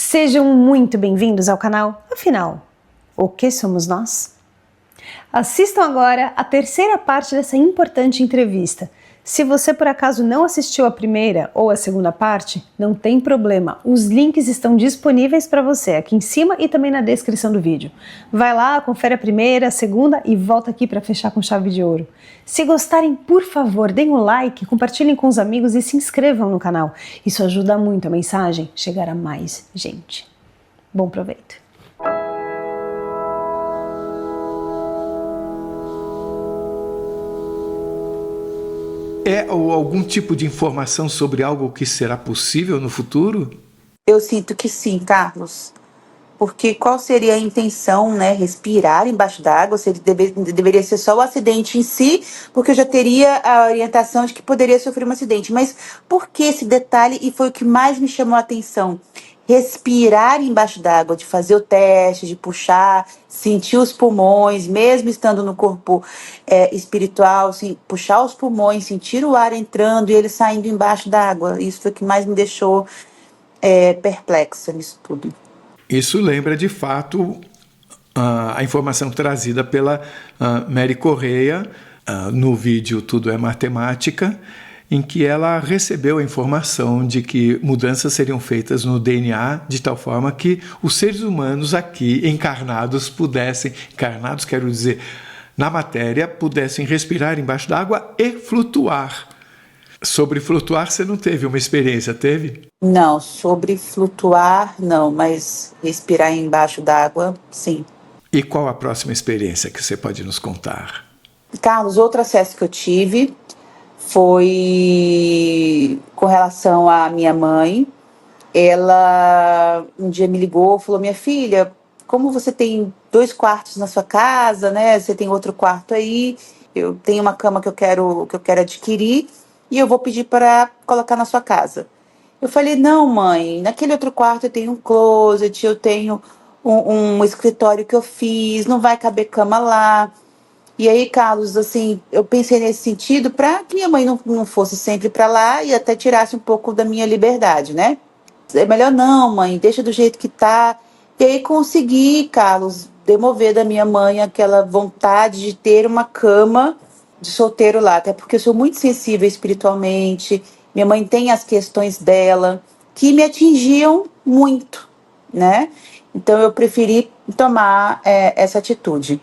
Sejam muito bem-vindos ao canal. Afinal, o que somos nós? Assistam agora a terceira parte dessa importante entrevista. Se você por acaso não assistiu a primeira ou a segunda parte, não tem problema, os links estão disponíveis para você aqui em cima e também na descrição do vídeo. Vai lá, confere a primeira, a segunda e volta aqui para fechar com chave de ouro. Se gostarem, por favor, deem um like, compartilhem com os amigos e se inscrevam no canal. Isso ajuda muito a mensagem chegar a mais gente. Bom proveito! É algum tipo de informação sobre algo que será possível no futuro? Eu sinto que sim, Carlos. Porque qual seria a intenção, né? Respirar embaixo d'água? Deveria ser só o acidente em si, porque eu já teria a orientação de que poderia sofrer um acidente. Mas por que esse detalhe? E foi o que mais me chamou a atenção. Respirar embaixo d'água, de fazer o teste, de puxar, sentir os pulmões, mesmo estando no corpo espiritual, assim, puxar os pulmões, sentir o ar entrando e ele saindo embaixo d'água. Isso foi o que mais me deixou perplexa nisso tudo. Isso lembra, de fato, a informação trazida pela Mary Correia no vídeo Tudo é Matemática, em que ela recebeu a informação de que mudanças seriam feitas no DNA de tal forma que os seres humanos aqui encarnados pudessem, encarnados quero dizer, na matéria, pudessem respirar embaixo d'água e flutuar. Sobre flutuar você não teve uma experiência, teve? Não, sobre flutuar não, mas respirar embaixo d'água, sim. E qual a próxima experiência que você pode nos contar? Carlos, outro acesso que eu tive foi com relação à minha mãe. Ela um dia me ligou e falou: minha filha, como você tem 2 quartos na sua casa, né? Você tem outro quarto aí, eu tenho uma cama que eu quero adquirir e eu vou pedir para colocar na sua casa. Eu falei: não, mãe, naquele outro quarto eu tenho um closet, eu tenho um escritório que eu fiz, não vai caber cama lá. E aí, Carlos, assim, eu pensei nesse sentido para que minha mãe não fosse sempre para lá e até tirasse um pouco da minha liberdade, né? É melhor não, mãe, deixa do jeito que tá. E aí consegui, Carlos, demover da minha mãe aquela vontade de ter uma cama de solteiro lá, até porque eu sou muito sensível espiritualmente. Minha mãe tem as questões dela que me atingiam muito, né? Então eu preferi tomar essa atitude.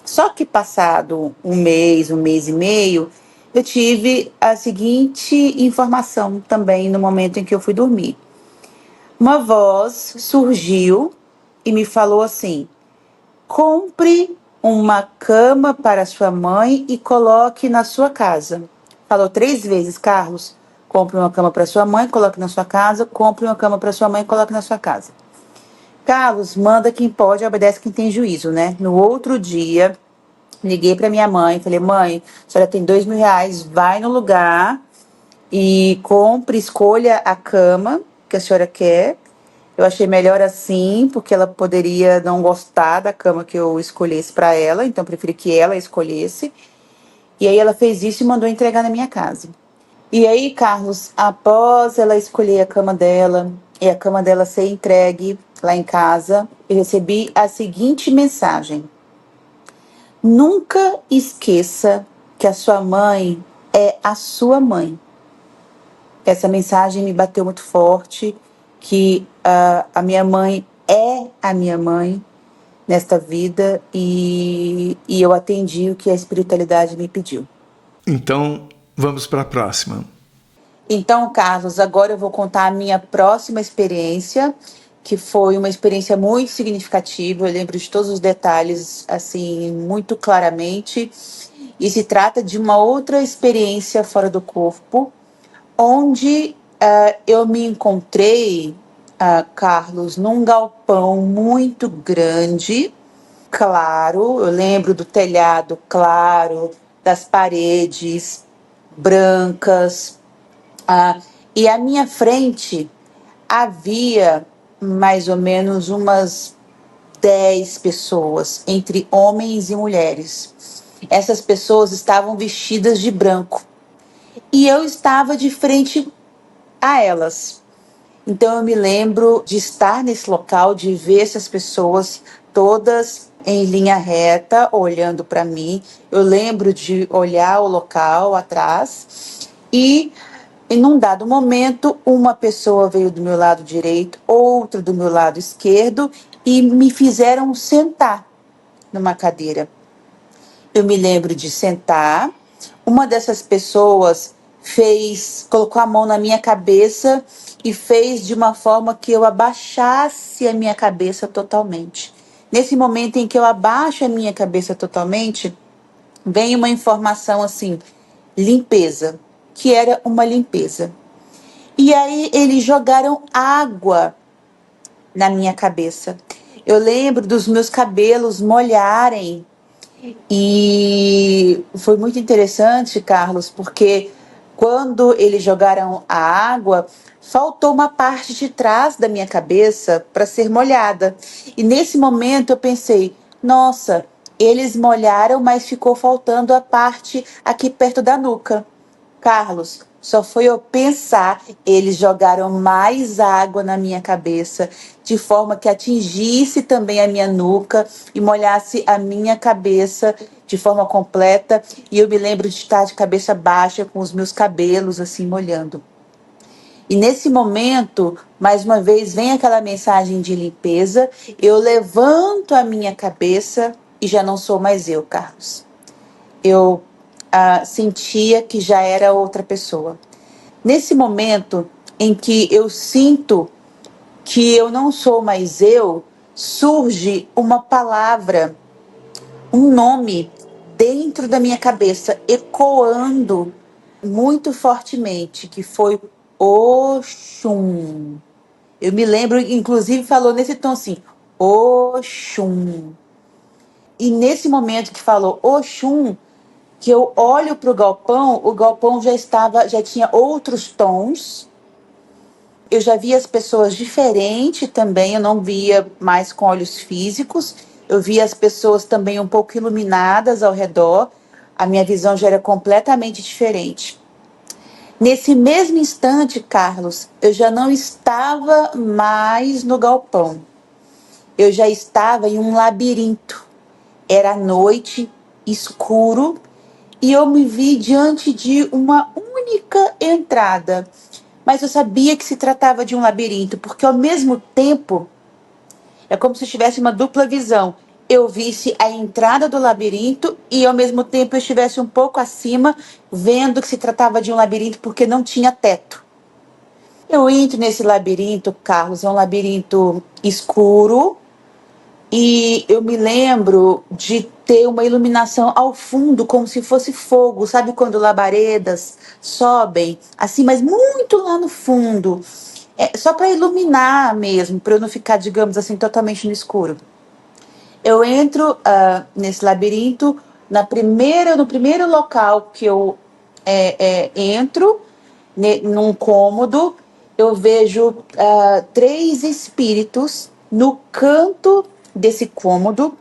Só que passado um mês e meio, eu tive a seguinte informação também no momento em que eu fui dormir. Uma voz surgiu e me falou assim: compre uma cama para sua mãe e coloque na sua casa. Falou 3 vezes, Carlos. Compre uma cama para sua mãe, coloque na sua casa. Compre uma cama para sua mãe, coloque na sua casa. Carlos, manda quem pode, obedece quem tem juízo, né? No outro dia, liguei para minha mãe, falei: mãe, a senhora tem R$2.000, vai no lugar e compre, escolha a cama que a senhora quer. Eu achei melhor assim, porque ela poderia não gostar da cama que eu escolhesse para ela, então preferi que ela escolhesse. E aí ela fez isso e mandou entregar na minha casa. E aí, Carlos, após ela escolher a cama dela e a cama dela ser entregue lá em casa, eu recebi a seguinte mensagem: nunca esqueça que a sua mãe é a sua mãe. Essa mensagem me bateu muito forte, que a minha mãe é a minha mãe nesta vida e eu atendi o que a espiritualidade me pediu. Então, vamos para a próxima. Então, Carlos, agora eu vou contar a minha próxima experiência, que foi uma experiência muito significativa. Eu lembro de todos os detalhes, assim, muito claramente. E se trata de uma outra experiência fora do corpo, onde eu me encontrei, Carlos, num galpão muito grande, claro. Eu lembro do telhado claro, das paredes brancas, e à minha frente havia mais ou menos umas 10 pessoas, entre homens e mulheres. Essas pessoas estavam vestidas de branco e eu estava de frente a elas. Então eu me lembro de estar nesse local, de ver essas pessoas todas em linha reta, olhando para mim. Eu lembro de olhar o local atrás e, em um dado momento, uma pessoa veio do meu lado direito, outra do meu lado esquerdo e me fizeram sentar numa cadeira. Eu me lembro de sentar. Uma dessas pessoas colocou a mão na minha cabeça e fez de uma forma que eu abaixasse a minha cabeça totalmente. Nesse momento em que eu abaixo a minha cabeça totalmente, vem uma informação assim: limpeza, que era uma limpeza. E aí eles jogaram água na minha cabeça. Eu lembro dos meus cabelos molharem. E foi muito interessante, Carlos, porque quando eles jogaram a água, faltou uma parte de trás da minha cabeça para ser molhada. E nesse momento eu pensei, nossa, eles molharam, mas ficou faltando a parte aqui perto da nuca. Carlos, só foi eu pensar, eles jogaram mais água na minha cabeça, de forma que atingisse também a minha nuca e molhasse a minha cabeça de forma completa. E eu me lembro de estar de cabeça baixa, com os meus cabelos assim molhando. E nesse momento, mais uma vez, vem aquela mensagem de limpeza. Eu levanto a minha cabeça e já não sou mais eu, Carlos. Eu sentia que já era outra pessoa. Nesse momento em que eu sinto que eu não sou mais eu, surge uma palavra, um nome dentro da minha cabeça, ecoando muito fortemente, que foi Oxum. Eu me lembro, inclusive falou nesse tom assim, Oxum. E nesse momento que falou Oxum, que eu olho para o galpão já tinha outros tons. Eu já via as pessoas diferente também, eu não via mais com olhos físicos. Eu via as pessoas também um pouco iluminadas ao redor. A minha visão já era completamente diferente. Nesse mesmo instante, Carlos, eu já não estava mais no galpão. Eu já estava em um labirinto. Era noite, escuro, e eu me vi diante de uma única entrada. Mas eu sabia que se tratava de um labirinto, porque ao mesmo tempo, é como se eu tivesse uma dupla visão. Eu visse a entrada do labirinto e ao mesmo tempo eu estivesse um pouco acima, vendo que se tratava de um labirinto porque não tinha teto. Eu entro nesse labirinto, Carlos, é um labirinto escuro, e eu me lembro de ter uma iluminação ao fundo, como se fosse fogo. Sabe quando labaredas sobem, assim, mas muito lá no fundo? Só para iluminar mesmo, para eu não ficar, digamos assim, totalmente no escuro. Eu entro nesse labirinto, no primeiro local que eu entro, num cômodo, eu vejo 3 espíritos no canto desse cômodo.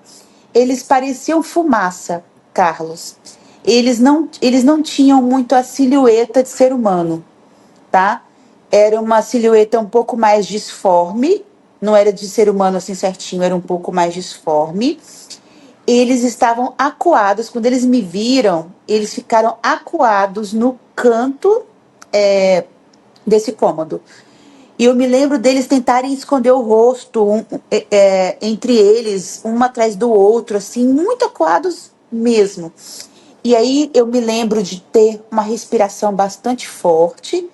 Eles pareciam fumaça, Carlos. Eles não tinham muito a silhueta de ser humano, tá? Era uma silhueta um pouco mais disforme, não era de ser humano assim certinho, era um pouco mais disforme. Eles estavam acuados, quando eles me viram, eles ficaram acuados no canto desse cômodo. E eu me lembro deles tentarem esconder o rosto entre eles, um atrás do outro, assim, muito acuados mesmo. E aí eu me lembro de ter uma respiração bastante forte.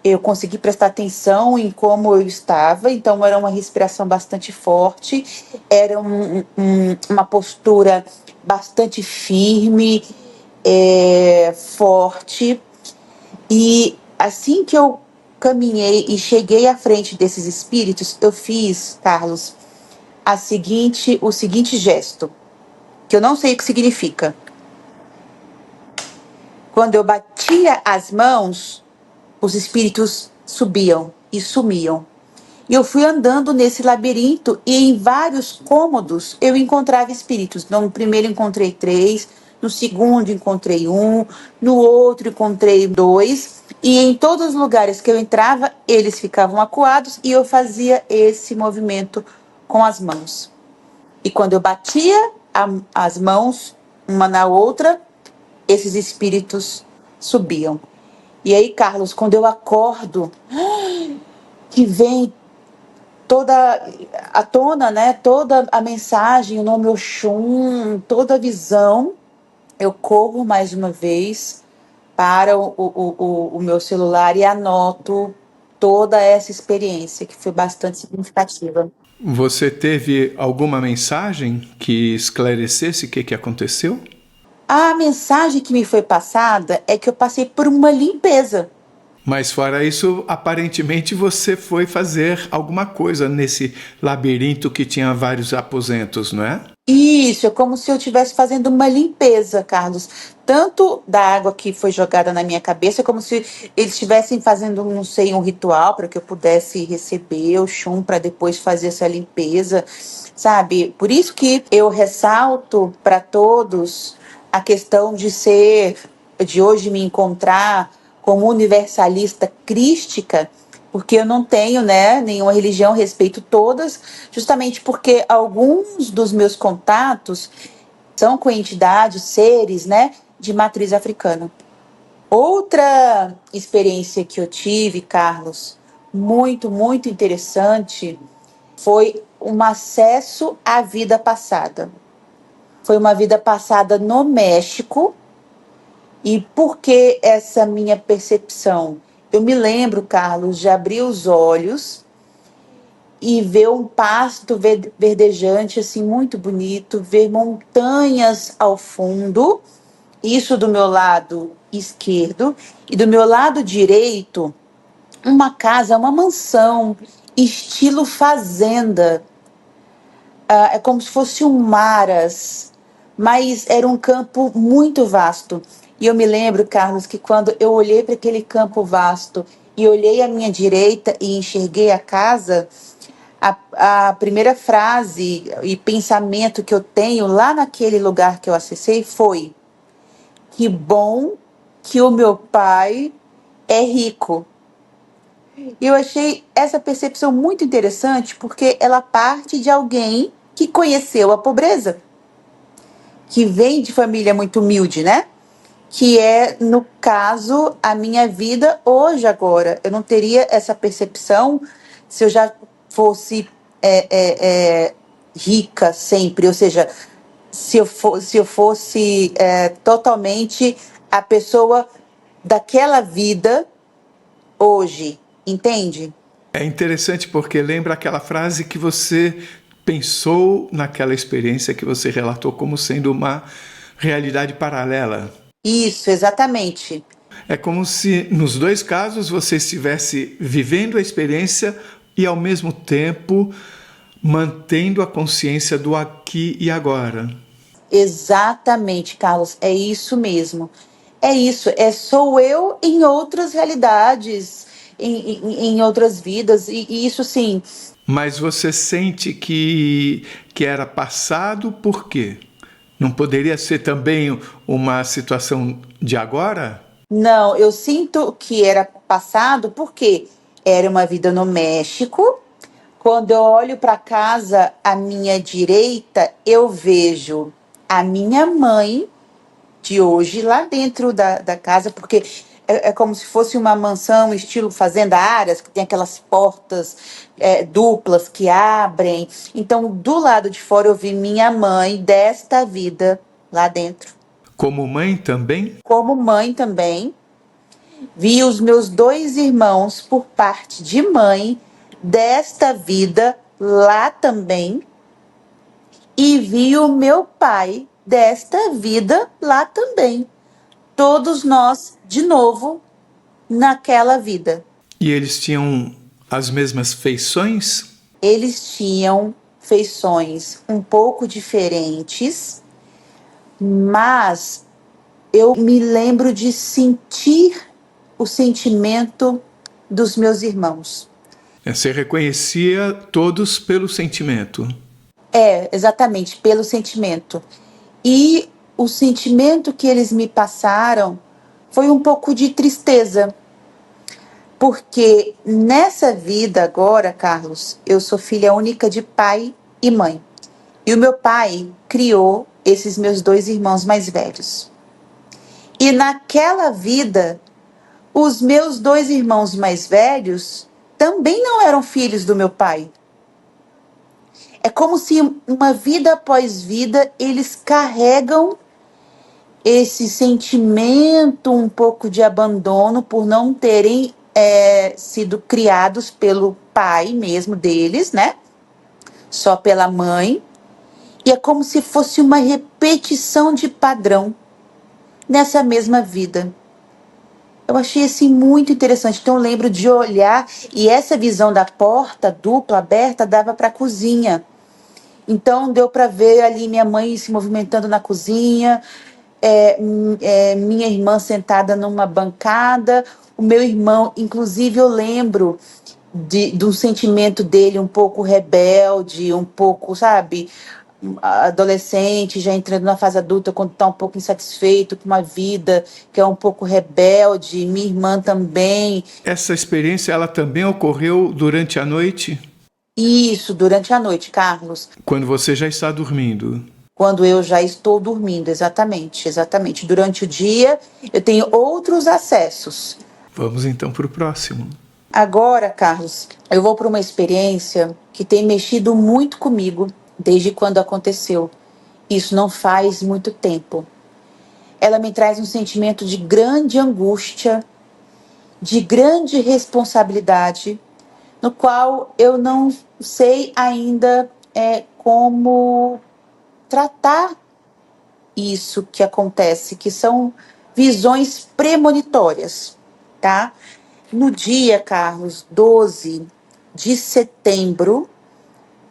Eu consegui prestar atenção em como eu estava, então era uma respiração bastante forte, era uma postura bastante firme, forte. E assim que eu caminhei e cheguei à frente desses espíritos, eu fiz, Carlos, o seguinte gesto, que eu não sei o que significa. Quando eu batia as mãos, os espíritos subiam e sumiam. E eu fui andando nesse labirinto e em vários cômodos eu encontrava espíritos. Então, no primeiro encontrei 3, no segundo encontrei um, no outro encontrei dois, e em todos os lugares que eu entrava, eles ficavam acuados e eu fazia esse movimento com as mãos. E quando eu batia as mãos uma na outra, esses espíritos subiam. E aí, Carlos, quando eu acordo, que vem toda à tona, né? Toda a mensagem, o nome Oxum, toda a visão, eu corro mais uma vez para o meu celular e anoto toda essa experiência, que foi bastante significativa. Você teve alguma mensagem que esclarecesse o que aconteceu? A mensagem que me foi passada é que eu passei por uma limpeza. Mas fora isso, aparentemente você foi fazer alguma coisa nesse labirinto que tinha vários aposentos, não é? Isso, é como se eu estivesse fazendo uma limpeza, Carlos. Tanto da água que foi jogada na minha cabeça, como se eles estivessem fazendo, não sei, um ritual para que eu pudesse receber o chum para depois fazer essa limpeza, sabe? Por isso que eu ressalto para todos a questão de hoje me encontrar como universalista crística, porque eu não tenho, né, nenhuma religião, respeito todas, justamente porque alguns dos meus contatos são com entidades, seres, né, de matriz africana. Outra experiência que eu tive, Carlos, muito, muito interessante, foi um acesso à vida passada. Foi uma vida passada no México. E por que essa minha percepção? Eu me lembro, Carlos, de abrir os olhos e ver um pasto verdejante, assim, muito bonito, ver montanhas ao fundo, isso do meu lado esquerdo, e do meu lado direito, uma casa, uma mansão, estilo fazenda. É como se fosse um maras, mas era um campo muito vasto. E eu me lembro, Carlos, que quando eu olhei para aquele campo vasto e olhei à minha direita e enxerguei a casa, a primeira frase e pensamento que eu tenho lá naquele lugar que eu acessei foi: que bom que o meu pai é rico. E eu achei essa percepção muito interessante porque ela parte de alguém que conheceu a pobreza, que vem de família muito humilde, né? Que é, no caso, a minha vida hoje, agora. Eu não teria essa percepção se eu já fosse rica sempre, ou seja, se eu fosse totalmente a pessoa daquela vida hoje, entende? É interessante porque lembra aquela frase que você pensou naquela experiência que você relatou como sendo uma realidade paralela. Isso, exatamente. É como se nos dois casos você estivesse vivendo a experiência e ao mesmo tempo mantendo a consciência do aqui e agora. Exatamente, Carlos, é isso mesmo. É isso, sou eu em outras realidades, em outras vidas, e isso sim. Mas você sente que era passado por quê? Não poderia ser também uma situação de agora? Não, eu sinto que era passado porque era uma vida no México. Quando eu olho para casa à minha direita, eu vejo a minha mãe de hoje lá dentro da casa, porque é como se fosse uma mansão estilo Fazenda Aras, que tem aquelas portas duplas que abrem. Então, do lado de fora, eu vi minha mãe desta vida lá dentro. Como mãe também? Como mãe também, vi os meus dois irmãos por parte de mãe desta vida lá também, e vi o meu pai desta vida lá também. Todos nós, de novo, naquela vida. E eles tinham as mesmas feições? Eles tinham feições um pouco diferentes, mas eu me lembro de sentir o sentimento dos meus irmãos. Você reconhecia todos pelo sentimento. Exatamente, pelo sentimento. E o sentimento que eles me passaram foi um pouco de tristeza. Porque nessa vida agora, Carlos, eu sou filha única de pai e mãe. E o meu pai criou esses meus 2 irmãos mais velhos. E naquela vida, os meus 2 irmãos mais velhos também não eram filhos do meu pai. É como se uma vida após vida eles carregam esse sentimento um pouco de abandono por não terem sido criados pelo pai mesmo deles, né? Só pela mãe. E é como se fosse uma repetição de padrão nessa mesma vida. Eu achei assim muito interessante. Então eu lembro de olhar e essa visão da porta dupla aberta dava para a cozinha. Então deu para ver ali minha mãe se movimentando na cozinha, minha irmã sentada numa bancada, o meu irmão, inclusive eu lembro do sentimento dele um pouco rebelde, um pouco, sabe, adolescente, já entrando na fase adulta, quando está um pouco insatisfeito com uma vida que é um pouco rebelde, minha irmã também. Essa experiência, ela também ocorreu durante a noite? Isso, durante a noite, Carlos. Quando você já está dormindo? Quando eu já estou dormindo, exatamente, exatamente. Durante o dia, eu tenho outros acessos. Vamos então para o próximo. Agora, Carlos, eu vou para uma experiência que tem mexido muito comigo desde quando aconteceu. Isso não faz muito tempo. Ela me traz um sentimento de grande angústia, de grande responsabilidade, no qual eu não sei ainda como tratar isso que acontece, que são visões premonitórias, tá? No dia, Carlos, 12 de setembro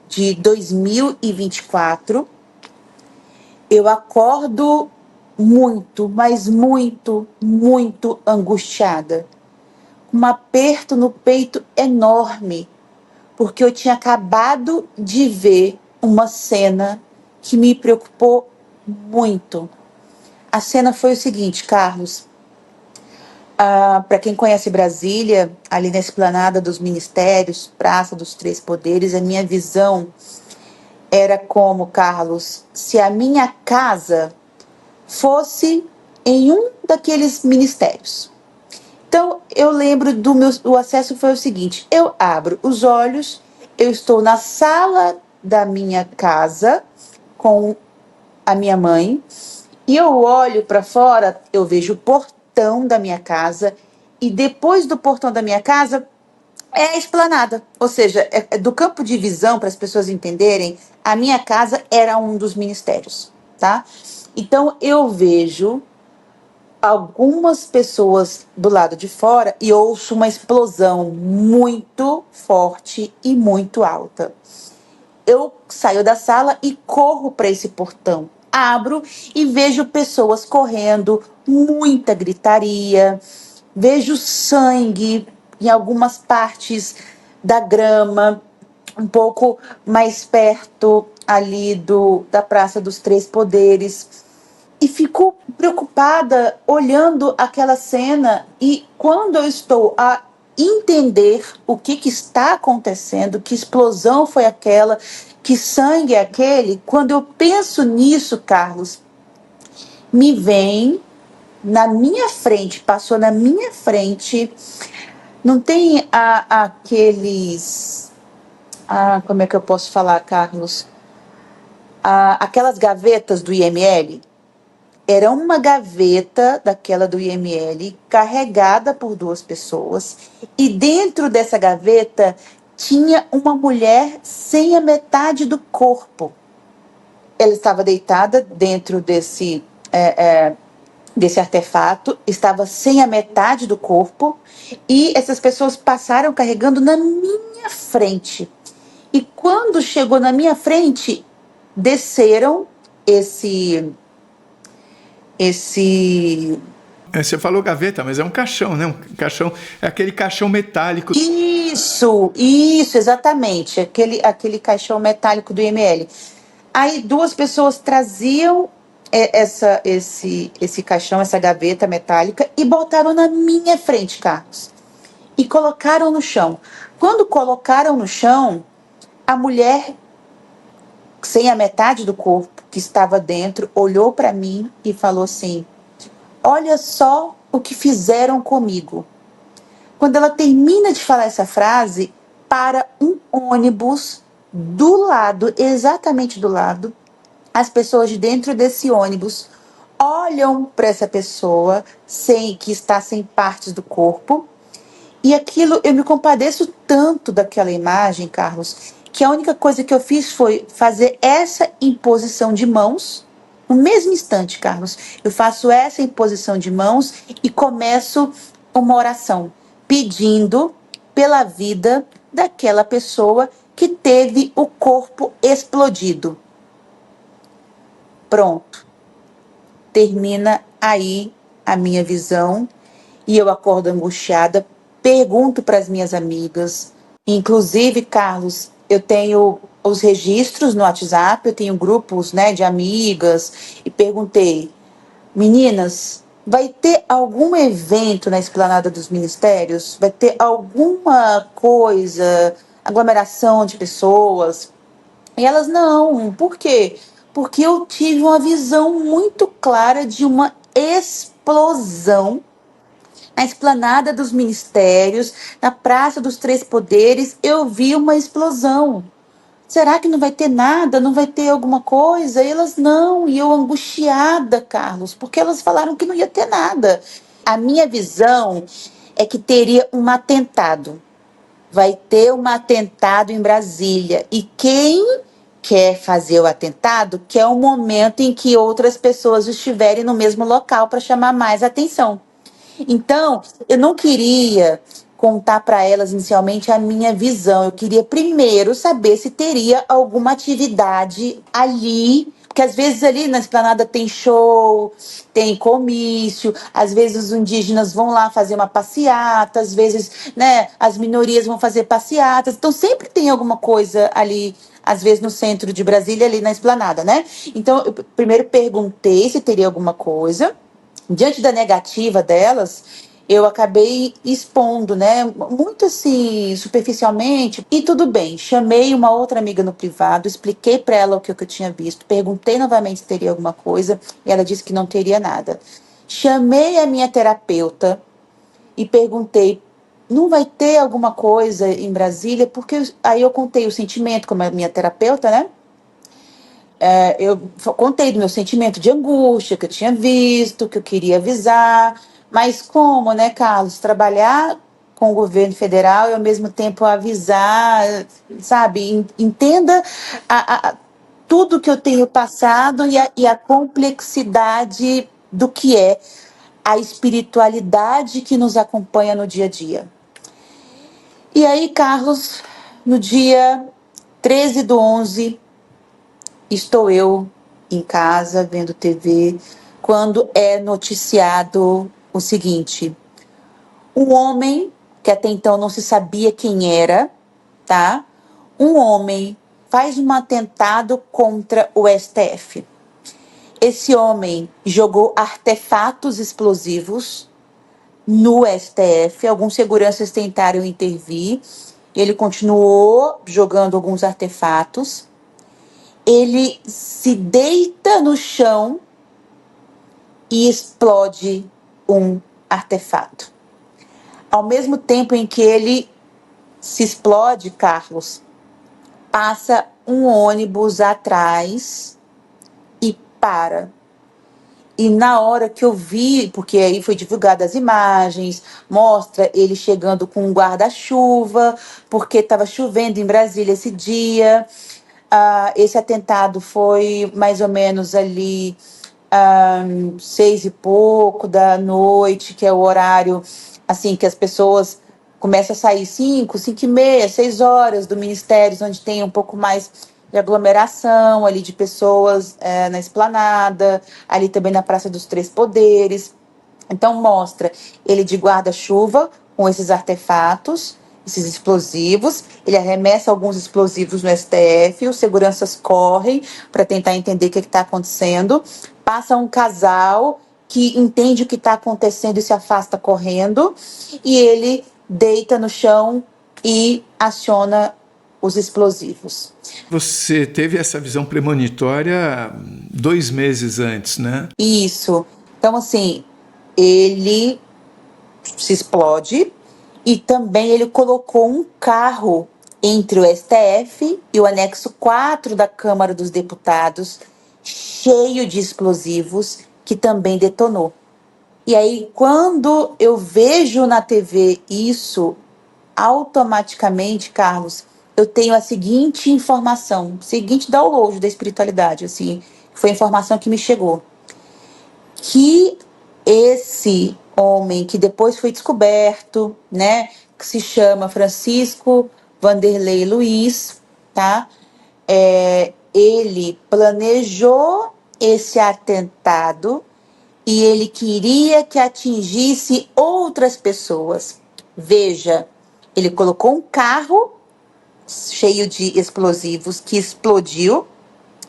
de 2024, eu acordo muito, mas muito, muito angustiada. Um aperto no peito enorme, porque eu tinha acabado de ver uma cena que me preocupou muito. A cena foi o seguinte, Carlos. Para quem conhece Brasília, ali na Esplanada dos Ministérios, Praça dos Três Poderes, a minha visão era como, Carlos, se a minha casa fosse em um daqueles ministérios. Então, eu lembro o acesso foi o seguinte, eu abro os olhos, eu estou na sala da minha casa com a minha mãe, e eu olho para fora, eu vejo o portão da minha casa, e depois do portão da minha casa é a esplanada. Ou seja, do campo de visão, para as pessoas entenderem, a minha casa era um dos ministérios, tá? Então, eu vejo algumas pessoas do lado de fora e ouço uma explosão muito forte e muito alta. Eu saio da sala e corro para esse portão. Abro e vejo pessoas correndo, muita gritaria, vejo sangue em algumas partes da grama, um pouco mais perto ali da Praça dos Três Poderes. E fico preocupada olhando aquela cena e quando eu estou a entender o que está acontecendo, que explosão foi aquela, que sangue é aquele, quando eu penso nisso, Carlos, me vem na minha frente, passou na minha frente, não tem aqueles... como é que eu posso falar, Carlos? Aquelas gavetas do IML? Era uma gaveta daquela do IML, carregada por 2 pessoas, e dentro dessa gaveta tinha uma mulher sem a metade do corpo. Ela estava deitada dentro desse artefato, estava sem a metade do corpo, e essas pessoas passaram carregando na minha frente. E quando chegou na minha frente, desceram Você falou gaveta, mas é um caixão, né? Um caixão, é aquele caixão metálico. Isso, exatamente. Aquele caixão metálico do IML. Aí 2 pessoas traziam esse caixão, essa gaveta metálica, e botaram na minha frente, Carlos. E colocaram no chão. Quando colocaram no chão, a mulher, sem a metade do corpo que estava dentro, olhou para mim e falou assim: olha só o que fizeram comigo. Quando ela termina de falar essa frase, para um ônibus do lado, exatamente do lado, as pessoas de dentro desse ônibus olham para essa pessoa que está sem partes do corpo. E aquilo, eu me compadeço tanto daquela imagem, Carlos, que a única coisa que eu fiz foi fazer essa imposição de mãos. No mesmo instante, Carlos, eu faço essa imposição de mãos e começo uma oração, pedindo pela vida daquela pessoa que teve o corpo explodido. Pronto. Termina aí a minha visão e eu acordo angustiada, pergunto para as minhas amigas. Inclusive, Carlos, eu tenho os registros no WhatsApp, eu tenho grupos, né, de amigas, e perguntei: meninas, vai ter algum evento na Esplanada dos Ministérios? Vai ter alguma coisa, aglomeração de pessoas? E elas: não. Por quê? Porque eu tive uma visão muito clara de uma explosão na Esplanada dos Ministérios, na Praça dos Três Poderes. Eu vi uma explosão. Será que não vai ter nada? Não vai ter alguma coisa? E elas: não. E eu angustiada, Carlos, porque elas falaram que não ia ter nada. A minha visão é que teria um atentado. Vai ter um atentado em Brasília. E quem quer fazer o atentado quer um momento em que outras pessoas estiverem no mesmo local para chamar mais atenção. Então, eu não queria contar para elas inicialmente a minha visão. Eu queria primeiro saber se teria alguma atividade ali, porque às vezes ali na Esplanada tem show, tem comício, às vezes os indígenas vão lá fazer uma passeata, às vezes, né, as minorias vão fazer passeatas. Então sempre tem alguma coisa ali, às vezes no centro de Brasília, ali na Esplanada, né? Então eu primeiro perguntei se teria alguma coisa. Diante da negativa delas, eu acabei expondo, né, muito assim, superficialmente, e tudo bem. Chamei uma outra amiga no privado, expliquei para ela o que eu tinha visto, perguntei novamente se teria alguma coisa, e ela disse que não teria nada. Chamei a minha terapeuta e perguntei: não vai ter alguma coisa em Brasília? Porque aí eu contei o sentimento, como a minha terapeuta, né? Eu contei do meu sentimento de angústia que eu tinha visto, que eu queria avisar, mas como, né, Carlos, trabalhar com o governo federal e ao mesmo tempo avisar, sabe, entenda tudo que eu tenho passado e a complexidade do que é a espiritualidade que nos acompanha no dia a dia. E aí, Carlos, no dia 13/11, estou eu em casa vendo TV quando é noticiado o seguinte: um homem que até então não se sabia quem era, tá? Um homem faz um atentado contra o STF. Esse homem jogou artefatos explosivos no STF. Alguns seguranças tentaram intervir. Ele continuou jogando alguns artefatos. Ele se deita no chão e explode um artefato. Ao mesmo tempo em que ele se explode, Carlos, passa um ônibus atrás e para. E na hora que eu vi, porque aí foi divulgadas as imagens, mostra ele chegando com um guarda-chuva, porque estava chovendo em Brasília esse dia. Esse atentado foi mais ou menos ali 6 e pouco da noite, que é o horário assim que as pessoas começam a sair 5h30, 6 horas do Ministério, onde tem um pouco mais de aglomeração ali de pessoas na Esplanada, ali também na Praça dos Três Poderes. Então mostra ele de guarda-chuva com esses artefatos, esses explosivos. Ele arremessa alguns explosivos no STF, os seguranças correm para tentar entender o que está acontecendo. passa um casal que entende o que está acontecendo e se afasta correndo, e ele deita no chão e aciona os explosivos. Você teve essa visão premonitória 2 meses antes, né? Isso. Então, assim, ele se explode e também ele colocou um carro entre o STF e o anexo 4 da Câmara dos Deputados, cheio de explosivos, que também detonou. E aí, quando eu vejo na TV isso, automaticamente, Carlos, eu tenho a seguinte informação, o seguinte download da espiritualidade, assim, foi a informação que me chegou. Que esse homem, que depois foi descoberto, né, que se chama Francisco Vanderlei Luiz, tá? Ele planejou esse atentado e ele queria que atingisse outras pessoas. Veja, ele colocou um carro cheio de explosivos que explodiu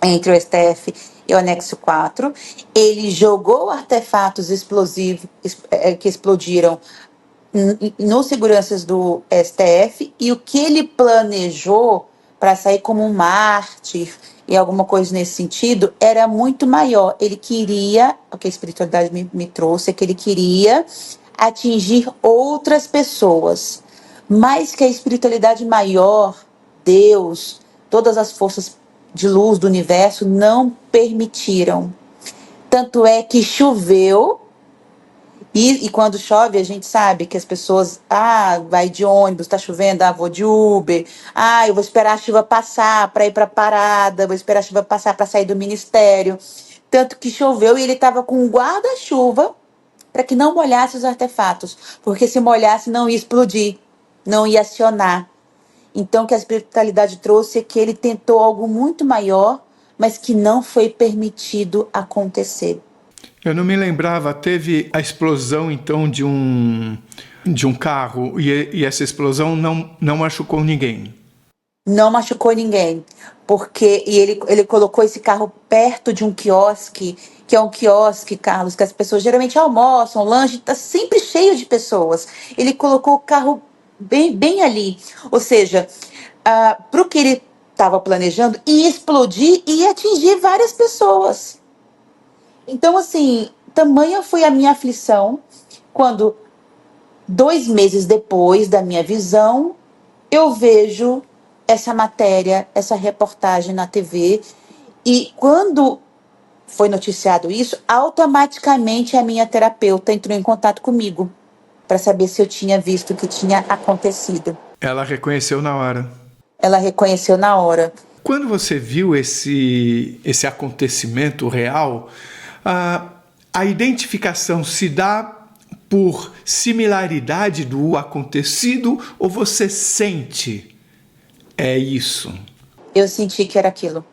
entre o STF e o anexo 4. Ele jogou artefatos explosivos que explodiram nos seguranças do STF, e o que ele planejou para sair como um mártir e alguma coisa nesse sentido era muito maior. Ele queria, o que a espiritualidade me trouxe, é que ele queria atingir outras pessoas, mas que a espiritualidade maior, Deus, todas as forças de luz do universo não permitiram. Tanto é que choveu. E quando chove, a gente sabe que as pessoas, vai de ônibus, tá chovendo, vou de Uber, eu vou esperar a chuva passar para ir para a parada, vou esperar a chuva passar para sair do ministério. Tanto que choveu e ele estava com um guarda-chuva para que não molhasse os artefatos, porque se molhasse não ia explodir, não ia acionar. Então, o que a espiritualidade trouxe é que ele tentou algo muito maior, mas que não foi permitido acontecer. Eu não me lembrava, teve a explosão então de um carro e essa explosão não machucou ninguém. Não machucou ninguém, porque ele colocou esse carro perto de um quiosque, que é um quiosque, Carlos, que as pessoas geralmente almoçam, lanche, está sempre cheio de pessoas. Ele colocou o carro bem ali, ou seja, para o que ele estava planejando, ia explodir e ia atingir várias pessoas. Então, assim, tamanha foi a minha aflição quando, 2 meses depois da minha visão, eu vejo essa matéria, essa reportagem na TV. E quando foi noticiado isso, automaticamente a minha terapeuta entrou em contato comigo para saber se eu tinha visto o que tinha acontecido. Ela reconheceu na hora. Ela reconheceu na hora. Quando você viu esse acontecimento real, a identificação se dá por similaridade do acontecido ou você sente é isso? Eu senti que era aquilo.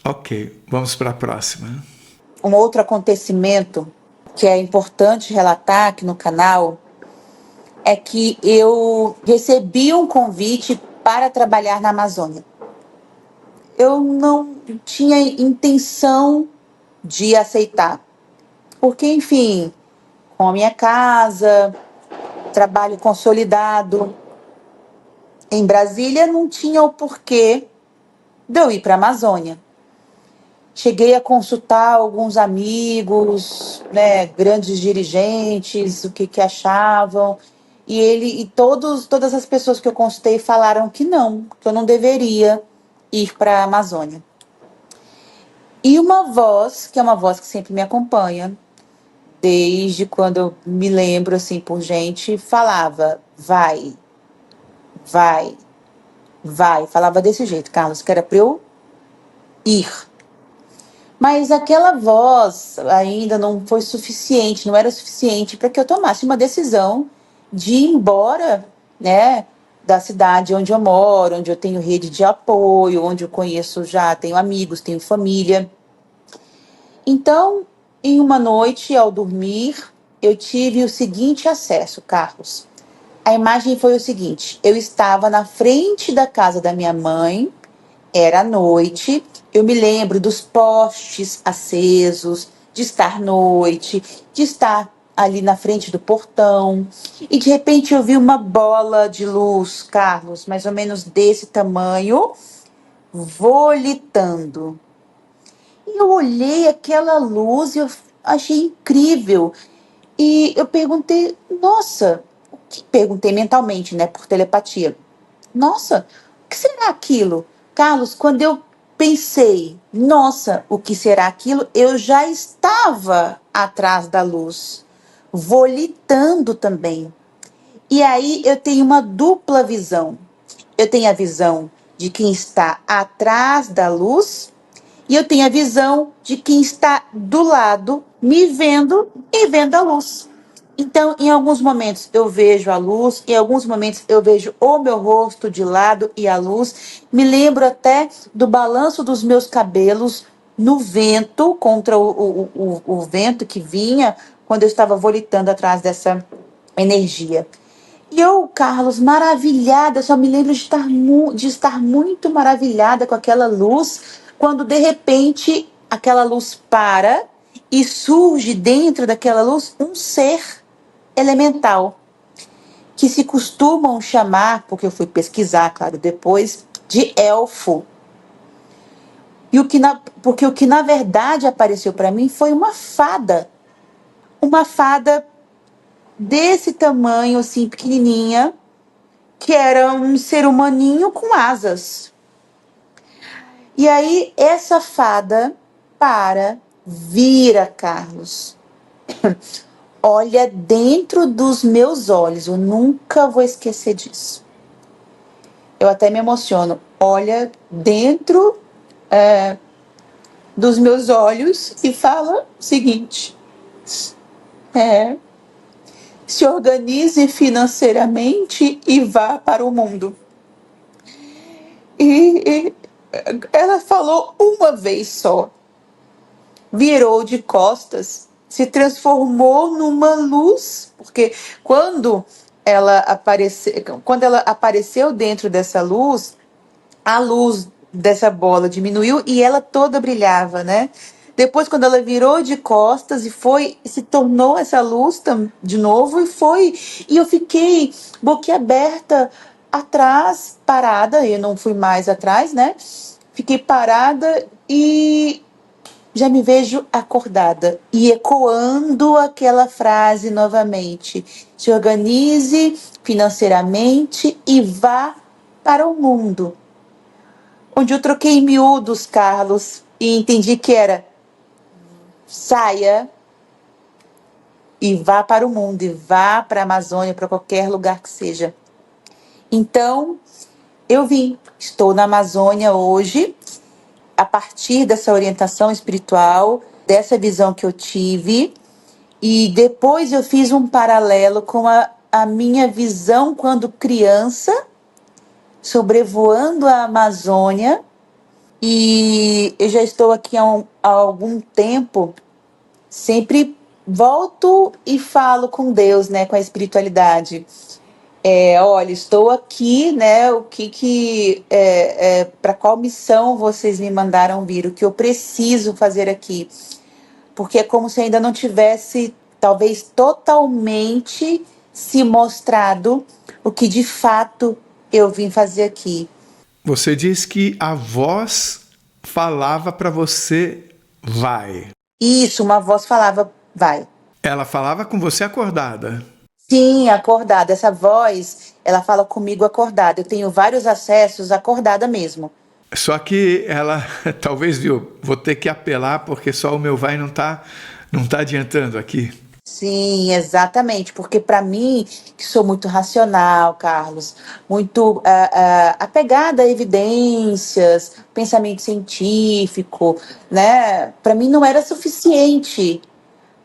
Ok, vamos para a próxima. Um outro acontecimento que é importante relatar aqui no canal é que eu recebi um convite para trabalhar na Amazônia. Eu não tinha intenção de aceitar, porque, enfim, com a minha casa, trabalho consolidado em Brasília, não tinha o porquê de eu ir para a Amazônia. Cheguei a consultar alguns amigos, né, grandes dirigentes, o que achavam, e todas as pessoas que eu consultei falaram que eu não deveria ir para a Amazônia. E uma voz, que é uma voz que sempre me acompanha, desde quando eu me lembro, assim, por gente, falava, vai, falava desse jeito, Carlos, que era para eu ir. Mas aquela voz ainda não foi suficiente, não era suficiente para que eu tomasse uma decisão de ir embora, né, da cidade onde eu moro, onde eu tenho rede de apoio, onde eu conheço já, tenho amigos, tenho família. Então, em uma noite, ao dormir, eu tive o seguinte acesso, Carlos. A imagem foi o seguinte: eu estava na frente da casa da minha mãe, era noite, Eu me lembro dos postes acesos, de estar noite, de estar ali na frente do portão. E de repente eu vi uma bola de luz, Carlos, mais ou menos desse tamanho, volitando. E eu olhei aquela luz e eu achei incrível. E eu perguntei, nossa, o que perguntei mentalmente, né, por telepatia. Nossa, o que será aquilo? Carlos, quando eu pensei, nossa, o que será aquilo? Eu já estava atrás da luz, volitando também. E aí eu tenho uma dupla visão. Eu tenho a visão de quem está atrás da luz e eu tenho a visão de quem está do lado, me vendo e vendo a luz. Então, em alguns momentos eu vejo a luz, em alguns momentos eu vejo o meu rosto de lado e a luz. Me lembro até do balanço dos meus cabelos no vento, contra o vento que vinha quando eu estava volitando atrás dessa energia. E eu, Carlos, maravilhada, só me lembro de estar muito maravilhada com aquela luz, quando de repente aquela luz para e surge dentro daquela luz um ser elemental, que se costumam chamar, porque eu fui pesquisar, claro, depois, de elfo. Porque o que na verdade apareceu para mim foi uma fada desse tamanho, assim, pequenininha, que era um ser humaninho com asas. E aí essa fada vira, Carlos, olha dentro dos meus olhos, eu nunca vou esquecer disso. Eu até me emociono. Olha dentro dos meus olhos e fala o seguinte: se organize financeiramente e vá para o mundo. E ela falou uma vez só, virou de costas, se transformou numa luz, porque quando ela apareceu dentro dessa luz, a luz dessa bola diminuiu e ela toda brilhava, né? Depois, quando ela virou de costas e se tornou essa luz de novo e eu fiquei boquiaberta atrás, parada, eu não fui mais atrás, né? Fiquei parada e já me vejo acordada e ecoando aquela frase novamente: se organize financeiramente e vá para o mundo. Onde eu troquei em miúdos, Carlos, e entendi que era: saia e vá para o mundo, e vá para a Amazônia, para qualquer lugar que seja. Então, eu estou na Amazônia hoje, a partir dessa orientação espiritual, dessa visão que eu tive, e depois eu fiz um paralelo com a minha visão quando criança, sobrevoando a Amazônia. E eu já estou aqui há algum tempo, sempre volto e falo com Deus, né, com a espiritualidade. Olha, estou aqui, né, para qual missão vocês me mandaram vir, o que eu preciso fazer aqui. Porque é como se ainda não tivesse, talvez, totalmente se mostrado o que de fato eu vim fazer aqui. Você diz que a voz falava para você, vai. Isso, uma voz falava, vai. Ela falava com você acordada. Sim, acordada. Essa voz, ela fala comigo acordada. Eu tenho vários acessos acordada mesmo. Só que ela talvez viu, vou ter que apelar porque só o meu vai não tá adiantando aqui. Sim, exatamente, porque para mim, que sou muito racional, Carlos, muito apegada a evidências, pensamento científico, né? Para mim não era suficiente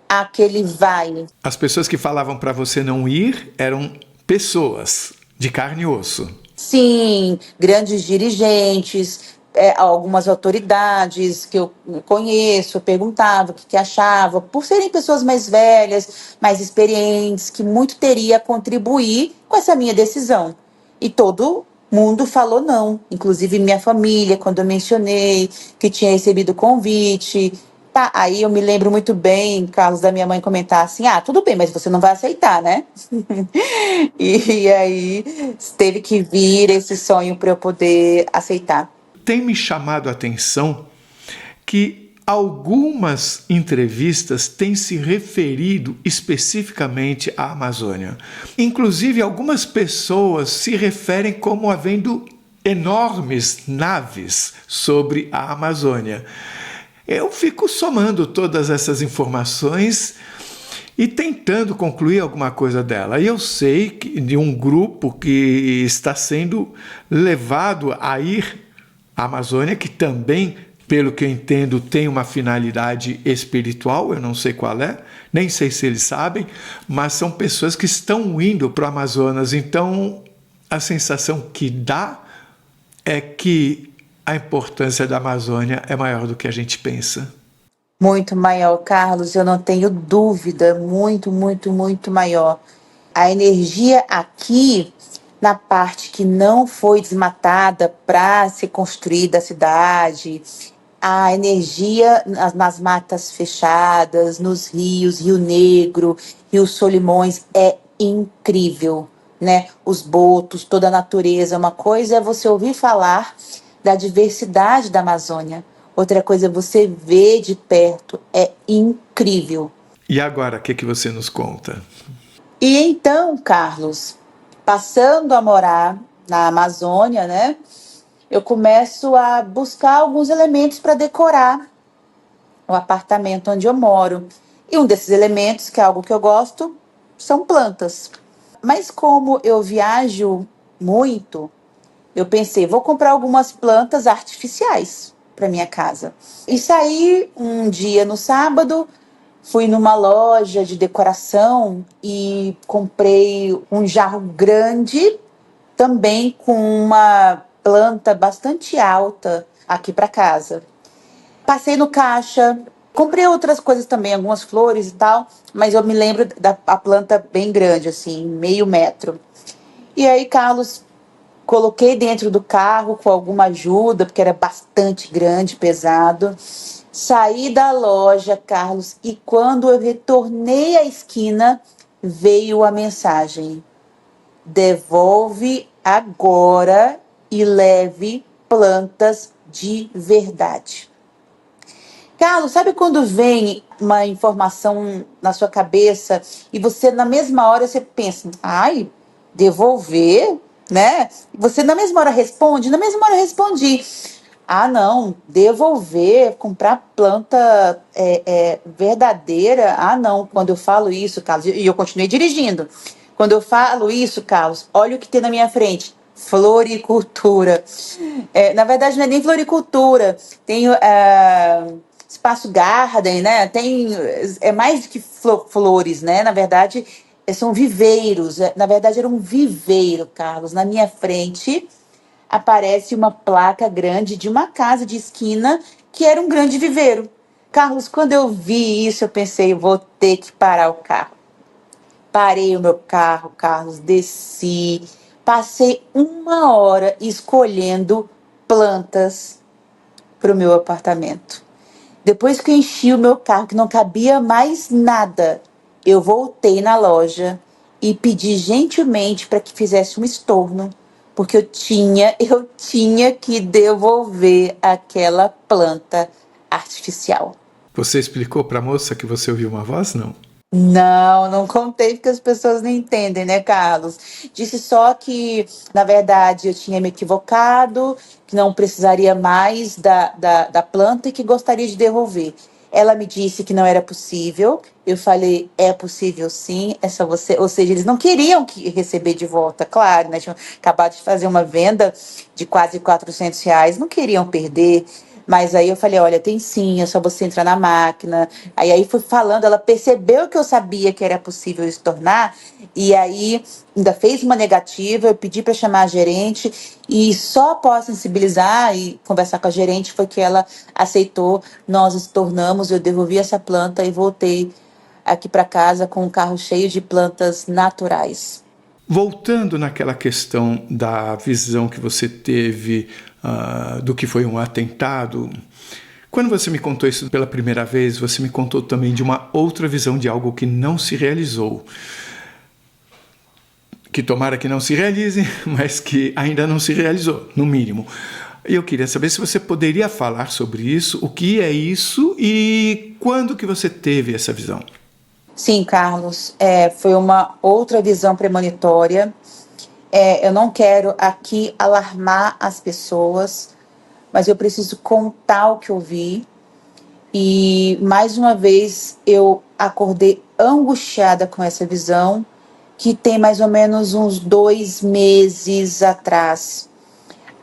aquele vai. As pessoas que falavam para você não ir eram pessoas de carne e osso. Sim, grandes dirigentes, algumas autoridades que eu conheço, eu perguntava o que achava, por serem pessoas mais velhas, mais experientes, que muito teria a contribuir com essa minha decisão. E todo mundo falou não. Inclusive minha família, quando eu mencionei que tinha recebido o convite. Tá, aí eu me lembro muito bem, Carlos, da minha mãe comentar assim: ah, tudo bem, mas você não vai aceitar, né? E aí teve que vir esse sonho para eu poder aceitar. Tem me chamado a atenção que algumas entrevistas têm se referido especificamente à Amazônia. Inclusive, algumas pessoas se referem como havendo enormes naves sobre a Amazônia. Eu fico somando todas essas informações e tentando concluir alguma coisa dela. E eu sei de um grupo que está sendo levado a ir à Amazônia, que também, pelo que eu entendo, tem uma finalidade espiritual, eu não sei qual é, nem sei se eles sabem, mas são pessoas que estão indo para o Amazonas. Então, a sensação que dá é que a importância da Amazônia é maior do que a gente pensa. Muito maior, Carlos, eu não tenho dúvida, muito, muito, muito maior. A energia aqui, na parte que não foi desmatada para ser construída a cidade, a energia nas matas fechadas, nos rios, Rio Negro, Rio Solimões, é incrível, né? Os botos, toda a natureza. Uma coisa é você ouvir falar da diversidade da Amazônia. Outra coisa é você ver de perto. É incrível. E agora, o que você nos conta? E então, Carlos, passando a morar na Amazônia, né? Eu começo a buscar alguns elementos para decorar o apartamento onde eu moro. E um desses elementos, que é algo que eu gosto, são plantas. Mas como eu viajo muito, eu pensei, vou comprar algumas plantas artificiais para minha casa. E saí um dia no sábado, fui numa loja de decoração e comprei um jarro grande, também com uma planta bastante alta aqui para casa. Passei no caixa, comprei outras coisas também, algumas flores e tal, mas eu me lembro da a planta bem grande, assim, meio metro. E aí, Carlos, coloquei dentro do carro com alguma ajuda, porque era bastante grande, pesado. Saí da loja, Carlos, e quando eu retornei à esquina, veio a mensagem: devolve agora e leve plantas de verdade. Carlos, sabe quando vem uma informação na sua cabeça e você, na mesma hora, você pensa, ai, devolver, né? Você, na mesma hora, responde? Na mesma hora, eu respondi. Ah, não, devolver, comprar planta verdadeira. Ah, não, quando eu falo isso, Carlos, e eu continuei dirigindo. Quando eu falo isso, Carlos, olha o que tem na minha frente. Floricultura. Na verdade, não é nem floricultura. Tem espaço garden, né? É mais do que flores, né? Na verdade, são viveiros. Na verdade, era um viveiro, Carlos. Na minha frente aparece uma placa grande de uma casa de esquina que era um grande viveiro. Carlos, quando eu vi isso, eu pensei, vou ter que parar o carro. Parei o meu carro, Carlos, desci, passei 1 hora escolhendo plantas para o meu apartamento. Depois que eu enchi o meu carro, que não cabia mais nada, eu voltei na loja e pedi gentilmente para que fizesse um estorno, porque eu tinha que devolver aquela planta artificial. Você explicou para a moça que você ouviu uma voz? Não. Não, não contei porque as pessoas não entendem, né, Carlos? Disse só que, na verdade, eu tinha me equivocado, que não precisaria mais da planta e que gostaria de devolver. Ela me disse que não era possível. Eu falei, é possível sim, é só você. Ou seja, eles não queriam receber de volta, claro, né? Tinham acabado de fazer uma venda de quase R$ 400, não queriam perder. Mas aí eu falei, olha, tem sim, é só você entrar na máquina. Aí fui falando, ela percebeu que eu sabia que era possível estornar, e aí ainda fez uma negativa, eu pedi para chamar a gerente, e só após sensibilizar e conversar com a gerente foi que ela aceitou, nós estornamos, eu devolvi essa planta e voltei aqui para casa com um carro cheio de plantas naturais. Voltando naquela questão da visão que você teve do que foi um atentado, quando você me contou isso pela primeira vez, você me contou também de uma outra visão de algo que não se realizou. Que tomara que não se realize, mas que ainda não se realizou, no mínimo. Eu queria saber se você poderia falar sobre isso, o que é isso e quando que você teve essa visão. Sim, Carlos, foi uma outra visão premonitória. Eu não quero aqui alarmar as pessoas, mas eu preciso contar o que eu vi. E mais uma vez eu acordei angustiada com essa visão, que tem mais ou menos uns 2 meses atrás.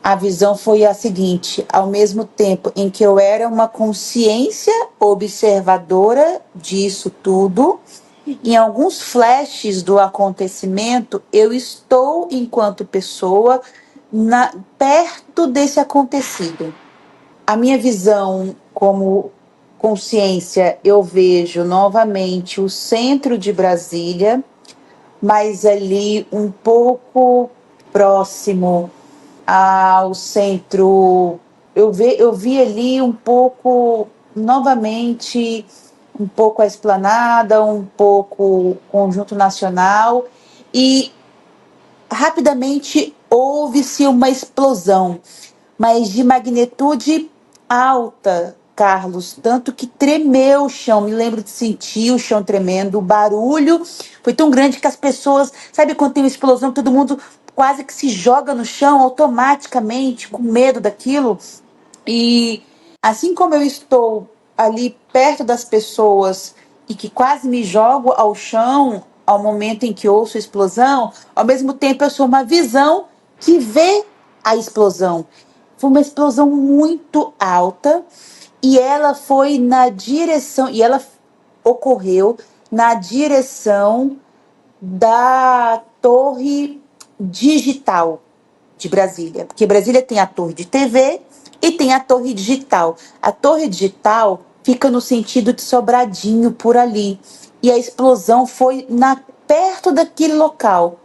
A visão foi a seguinte: ao mesmo tempo em que eu era uma consciência observadora disso tudo, em alguns flashes do acontecimento, eu estou, enquanto pessoa, perto desse acontecido. A minha visão como consciência, eu vejo novamente o centro de Brasília, mas ali um pouco próximo ao centro. Eu vi ali um pouco, novamente, um pouco a Esplanada, um pouco o Conjunto Nacional, e rapidamente houve-se uma explosão, mas de magnitude alta, Carlos, tanto que tremeu o chão. Me lembro de sentir o chão tremendo, o barulho foi tão grande que as pessoas, sabe quando tem uma explosão, todo mundo quase que se joga no chão automaticamente, com medo daquilo. E assim como eu estou ali perto das pessoas e que quase me jogo ao chão ao momento em que ouço a explosão, ao mesmo tempo eu sou uma visão que vê a explosão. Foi uma explosão muito alta e ela foi na direção, e ela ocorreu na direção da torre digital de Brasília, porque Brasília tem a torre de TV e tem a torre digital. A torre digital fica no sentido de Sobradinho, por ali, e a explosão foi perto daquele local.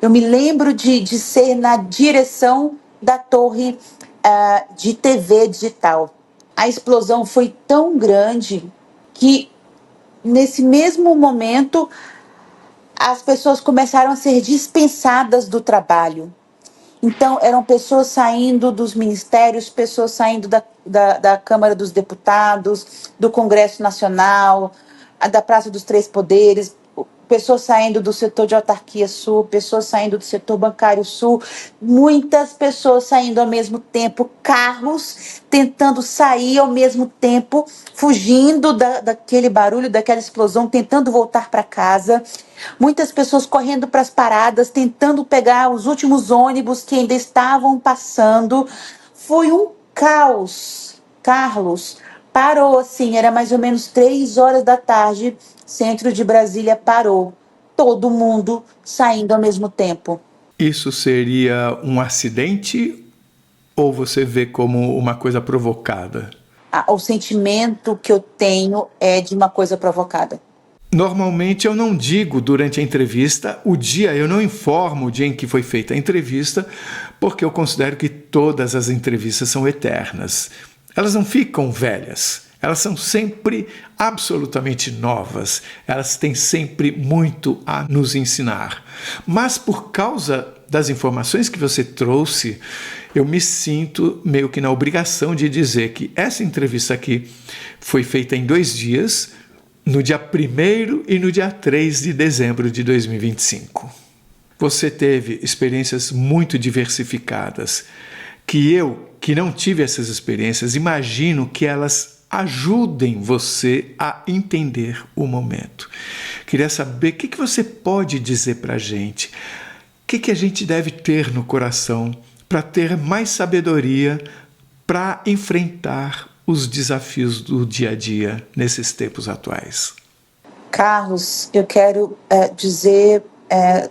Eu me lembro de ser na direção da torre de TV digital. A explosão foi tão grande que, nesse mesmo momento, as pessoas começaram a ser dispensadas do trabalho. Então, eram pessoas saindo dos ministérios, pessoas saindo da Câmara dos Deputados, do Congresso Nacional, da Praça dos Três Poderes, pessoas saindo do setor de autarquia sul, pessoas saindo do setor bancário sul, muitas pessoas saindo ao mesmo tempo, carros tentando sair ao mesmo tempo, fugindo daquele barulho, daquela explosão, tentando voltar para casa. Muitas pessoas correndo para as paradas, tentando pegar os últimos ônibus que ainda estavam passando. Foi um caos, Carlos. Parou assim, era mais ou menos 3 horas da tarde, centro de Brasília parou. Todo mundo saindo ao mesmo tempo. Isso seria um acidente ou você vê como uma coisa provocada? O sentimento que eu tenho é de uma coisa provocada. Normalmente eu não digo durante a entrevista o dia, eu não informo o dia em que foi feita a entrevista, porque eu considero que todas as entrevistas são eternas. Elas não ficam velhas, elas são sempre absolutamente novas, elas têm sempre muito a nos ensinar. Mas por causa das informações que você trouxe, eu me sinto meio que na obrigação de dizer que essa entrevista aqui foi feita em 2 dias, no dia 1º e no dia 3 de dezembro de 2025. Você teve experiências muito diversificadas, que não tive essas experiências, imagino que elas ajudem você a entender o momento. Queria saber o que você pode dizer para a gente, o que a gente deve ter no coração para ter mais sabedoria para enfrentar os desafios do dia a dia nesses tempos atuais. Carlos, eu quero dizer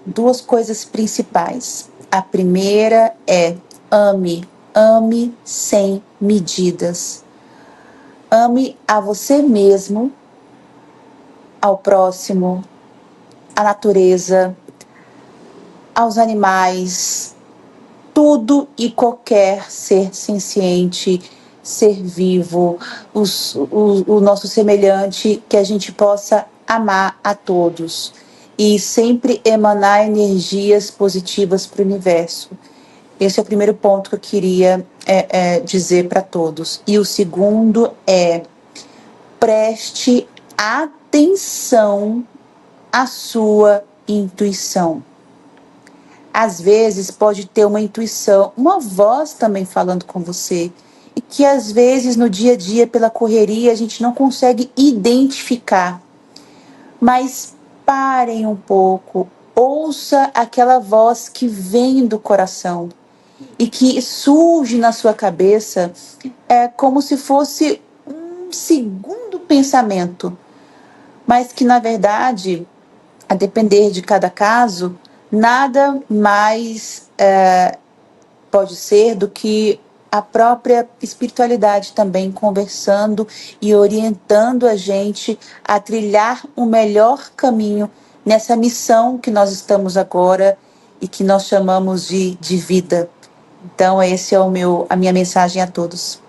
2 coisas principais. A primeira é ame sem medidas. Ame a você mesmo, ao próximo, a natureza, aos animais, tudo e qualquer ser senciente, ser vivo, o nosso semelhante, que a gente possa amar a todos e sempre emanar energias positivas para o universo. Esse é o primeiro ponto que eu queria dizer para todos. E o segundo é: preste atenção à sua intuição. Às vezes pode ter uma intuição, uma voz também falando com você, e que às vezes no dia a dia, pela correria, a gente não consegue identificar. Mas parem um pouco, ouça aquela voz que vem do coração e que surge na sua cabeça como se fosse um segundo pensamento, mas que na verdade, a depender de cada caso, nada mais pode ser do que a própria espiritualidade também conversando e orientando a gente a trilhar um melhor caminho nessa missão que nós estamos agora e que nós chamamos de vida. Então, esse é a minha mensagem a todos.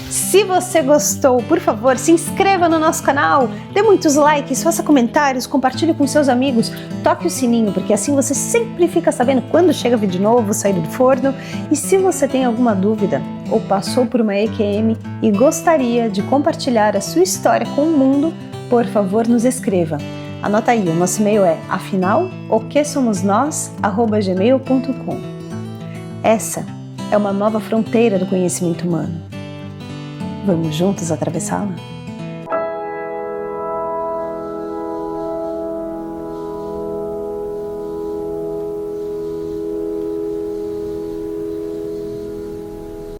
Se você gostou, por favor, se inscreva no nosso canal, dê muitos likes, faça comentários, compartilhe com seus amigos, toque o sininho, porque assim você sempre fica sabendo quando chega vídeo novo, saído do forno. E se você tem alguma dúvida ou passou por uma EQM e gostaria de compartilhar a sua história com o mundo, por favor, nos escreva. Anota aí, o nosso e-mail é afinal-o-que-somos-nós@gmail.com. Essa é uma nova fronteira do conhecimento humano. Vamos juntos atravessá-la?